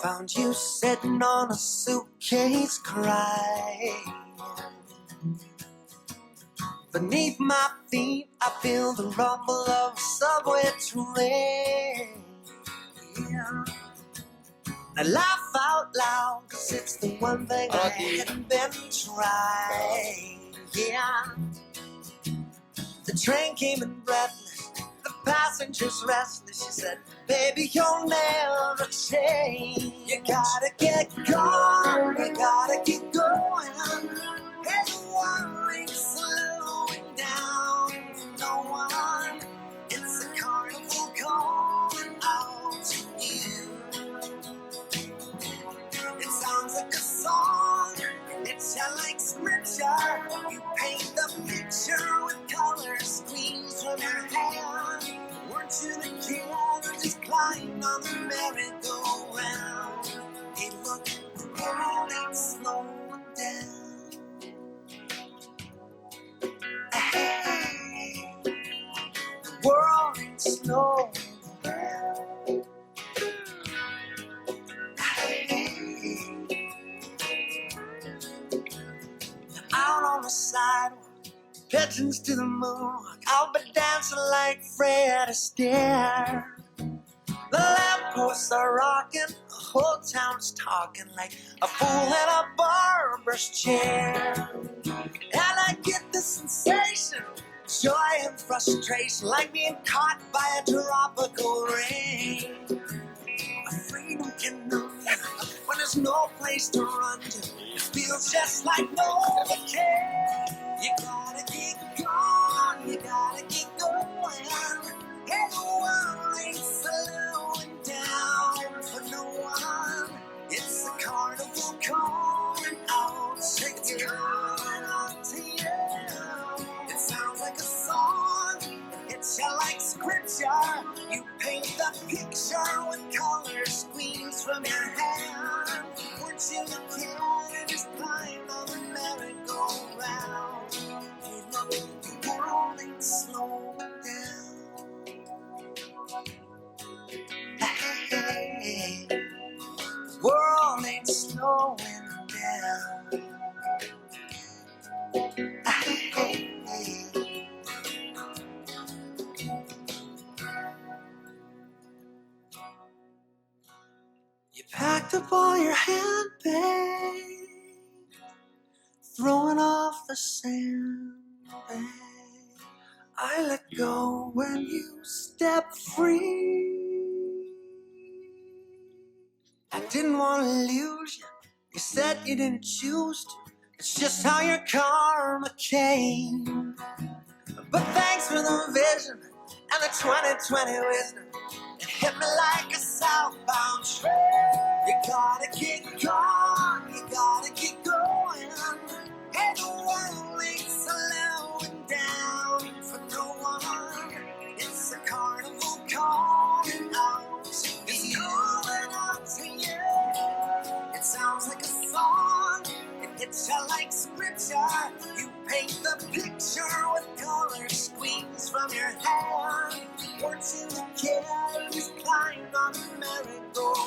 Found you sitting on a suitcase crying. Beneath my feet, I feel the rumble of a subway train. Yeah. I laugh out loud, 'cause it's the one thing I hadn't been trying. Yeah. The train came in breathless, the passengers restless. She said, baby, you'll never change. You gotta get going, you gotta keep going. And the world ain't slowing down for no one. It's a carnival calling out to you. It sounds like a song, it's like scripture. You paint the picture with colors squeezed from your hand. Weren't you the kid who just climbed on the merry-go-round? Hey, look, the world ain't slowing down. Hey, the world ain't slowing down. Out on the sidewalk, pigeons to the moonwalk. I'll be dancing like Fred Astaire. The lampposts are rocking, the whole town's talking like a fool in a barber's chair. And I get the sensation, joy and frustration, like being caught by a tropical rain. A freedom can know you when there's no place to run to. It feels just like no one cares. You gotta keep going, you gotta keep going. And the world ain't slowing down for no one. It's a carnival calling out to you. It sounds like a song, it's like scripture. You paint the picture with colors squeezed from your hand. Weren't you the kid who just climbed on the merry-go-round? Hey, look, the world ain't slowing down. Hey, the world ain't slowing down. Hey. You packed up all your handbags, throwing off the sandbag. I let go when you stepped free. I didn't want to lose you. You said you didn't choose to. It's just how your karma came. But thanks for the vision and the 2020 wisdom. It hit me like a southbound train. You gotta keep going, you gotta keep going. And the world ain't slowing down for no one. It's a carnival calling out to you. It's calling out to you. It sounds like a song, it hits you like scripture. You paint the picture with colors squeezed from your hand. Weren't you the kid who just climbed on the merry-go-round?